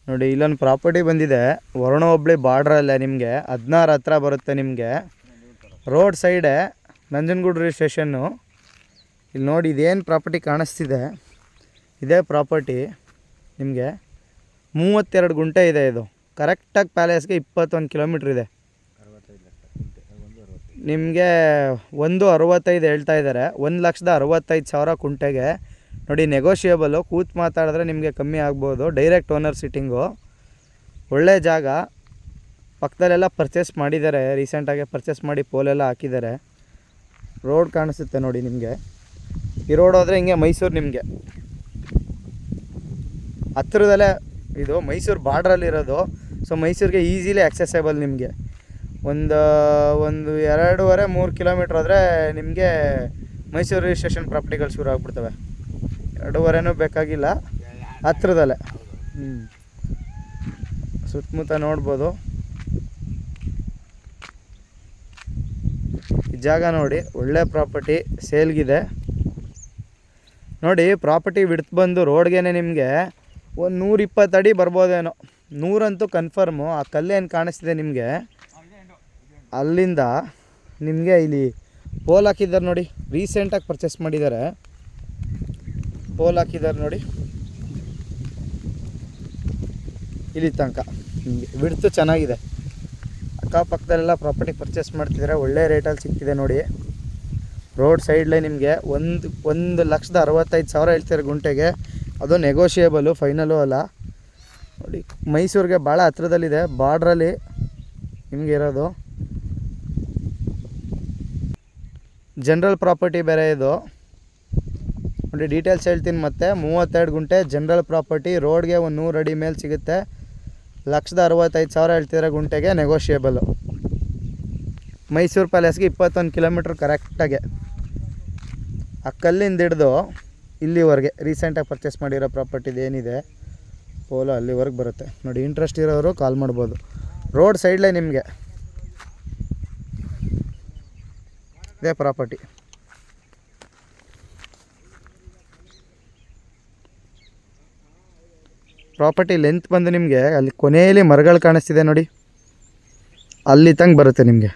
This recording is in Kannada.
ನೋಡಿ ಇಲ್ಲೊಂದು ಪ್ರಾಪರ್ಟಿ ಬಂದಿದೆ ವರುಣ ಹೋಬಳಿ ಬಾರ್ಡ್ರಲ್ಲೇ ನಿಮಗೆ 16 ಹತ್ರ ಬರುತ್ತೆ ನಿಮಗೆ. ರೋಡ್ ಸೈಡೇ ನಂಜನಗೂಡು ರಿಜಿಸ್ಟ್ರೇಷನ್ನು. ಇಲ್ಲಿ ನೋಡಿ ಇದೇನು ಪ್ರಾಪರ್ಟಿ ಕಾಣಿಸ್ತಿದೆ ಇದೇ ಪ್ರಾಪರ್ಟಿ ನಿಮಗೆ 32 ಗುಂಟೆ ಇದೆ. ಇದು ಕರೆಕ್ಟಾಗಿ ಪ್ಯಾಲೇಸ್ಗೆ 21 ಕಿಲೋಮೀಟ್ರ್ ಇದೆ. ನಿಮಗೆ 165 ಹೇಳ್ತಾ ಇದ್ದಾರೆ. 1,65,000 ಕುಂಟೆಗೆ. ನೋಡಿ ನೆಗೋಷಿಯೇಬಲು, ಕೂತು ಮಾತಾಡಿದ್ರೆ ನಿಮಗೆ ಕಮ್ಮಿ ಆಗ್ಬೋದು. ಡೈರೆಕ್ಟ್ ಓನರ್ ಸಿಟ್ಟಿಂಗು, ಒಳ್ಳೆ ಜಾಗ. ಪಕ್ಕದಲ್ಲೆಲ್ಲ ಪರ್ಚೇಸ್ ಮಾಡಿದ್ದಾರೆ, ರೀಸೆಂಟಾಗಿ ಪರ್ಚೇಸ್ ಮಾಡಿ ಪೋಲೆಲ್ಲ ಹಾಕಿದ್ದಾರೆ. ರೋಡ್ ಕಾಣಿಸುತ್ತೆ ನೋಡಿ ನಿಮಗೆ. ಈ ರೋಡ್ ಹೋದರೆ ಹಿಂಗೆ ಮೈಸೂರು ನಿಮಗೆ ಹತ್ತಿರದಲ್ಲೇ. ಇದು ಮೈಸೂರು ಬಾರ್ಡ್ರಲ್ಲಿರೋದು. ಸೊ ಮೈಸೂರಿಗೆ ಈಸಿಲಿ ಆಕ್ಸೆಸೇಬಲ್. ನಿಮಗೆ ಒಂದು 2.5-3 ಕಿಲೋಮೀಟ್ರ್ ಹೋದರೆ ನಿಮಗೆ ಮೈಸೂರು ರಿಜಿಸ್ಟ್ರೇಷನ್ ಪ್ರಾಪರ್ಟಿಗಳು ಶುರು ಆಗಿಬಿಡ್ತವೆ. 2.5 ಬೇಕಾಗಿಲ್ಲ, ಹತ್ತಿರದಲ್ಲೇ. ಸುತ್ತಮುತ್ತ ನೋಡ್ಬೋದು. ಈ ಜಾಗ ನೋಡಿ, ಒಳ್ಳೆ ಪ್ರಾಪರ್ಟಿ ಸೇಲ್ಗಿದೆ. ನೋಡಿ ಪ್ರಾಪರ್ಟಿ ವಿಡ್ತ್ ಬಂದು ರೋಡ್ಗೆ ನಿಮಗೆ ಒಂದು 120 ಅಡಿ ಬರ್ಬೋದೇನೋ. 100 ಅಂತೂ ಕನ್ಫರ್ಮು. ಆ ಕಲ್ಲೇನು ಕಾಣಿಸ್ತಿದೆ ನಿಮಗೆ, ಅಲ್ಲಿಂದ ನಿಮಗೆ ಇಲ್ಲಿ ಪೋಲ್ ಹಾಕಿದ್ದಾರೆ ನೋಡಿ. ರೀಸೆಂಟಾಗಿ ಪರ್ಚೇಸ್ ಮಾಡಿದ್ದಾರೆ, ಪೋಲ್ ಹಾಕಿದ್ದಾರೆ ನೋಡಿ ಇಲ್ಲಿ ತನಕ. ನಿಮಗೆ ವಿಡ್ತು ಚೆನ್ನಾಗಿದೆ. ಅಕ್ಕಪಕ್ಕದಲ್ಲೆಲ್ಲ ಪ್ರಾಪರ್ಟಿ ಪರ್ಚೇಸ್ ಮಾಡ್ತಿದ್ದಾರೆ, ಒಳ್ಳೆ ರೇಟಲ್ಲಿ ಸಿಗ್ತಿದೆ ನೋಡಿ. ರೋಡ್ ಸೈಡ್ಲೇ ನಿಮಗೆ 1,65,000 ಹೇಳ್ತಾರೆ ಗುಂಟೆಗೆ. ಅದು ನೆಗೋಷಿಯೇಬಲು, ಫೈನಲು ಅಲ್ಲ. ನೋಡಿ ಮೈಸೂರಿಗೆ ಭಾಳ ಹತ್ರದಲ್ಲಿದೆ, ಬಾರ್ಡ್ರಲ್ಲಿ ನಿಮಗೆ ಇರೋದು. ಜನರಲ್ ಪ್ರಾಪರ್ಟಿ ಬೇರೆ ಇದು ನೋಡಿ. ಡೀಟೇಲ್ಸ್ ಹೇಳ್ತೀನಿ ಮತ್ತೆ. 32 ಗುಂಟೆ ಜನರಲ್ ಪ್ರಾಪರ್ಟಿ. ರೋಡ್ಗೆ ಒಂದು 100 ಅಡಿ ಮೇಲೆ ಸಿಗುತ್ತೆ. 1,65,000 ಹೇಳ್ತಿದ್ದಾರೆ ಗುಂಟೆಗೆ, ನೆಗೋಷಿಯೇಬಲು. ಮೈಸೂರು ಪ್ಯಾಲೇಸ್ಗೆ 21 ಕಿಲೋಮೀಟ್ರ್ ಕರೆಕ್ಟಾಗೆ. ಆ ಕಲ್ಲಿಂದ ಹಿಡ್ದು ಇಲ್ಲಿವರೆಗೆ ರೀಸೆಂಟಾಗಿ ಪರ್ಚೇಸ್ ಮಾಡಿರೋ ಪ್ರಾಪರ್ಟಿದು ಏನಿದೆ ಪೋಲೋ ಅಲ್ಲಿವರೆಗೆ ಬರುತ್ತೆ ನೋಡಿ. ಇಂಟ್ರೆಸ್ಟ್ ಇರೋರು ಕಾಲ್ ಮಾಡ್ಬೋದು. ರೋಡ್ ಸೈಡ್ಲೇ ನಿಮಗೆ ಇದೇ ಪ್ರಾಪರ್ಟಿ. ಪ್ರಾಪರ್ಟಿ ಲೆಂತ್ ಬಂದು ನಿಮಗೆ ಅಲ್ಲಿ ಕೊನೆಯಲ್ಲಿ ಮರಗಳು ಕಾಣಿಸ್ತಿದೆ ನೋಡಿ, ಅಲ್ಲಿ ತನಕ ಬರುತ್ತೆ ನಿಮಗೆ.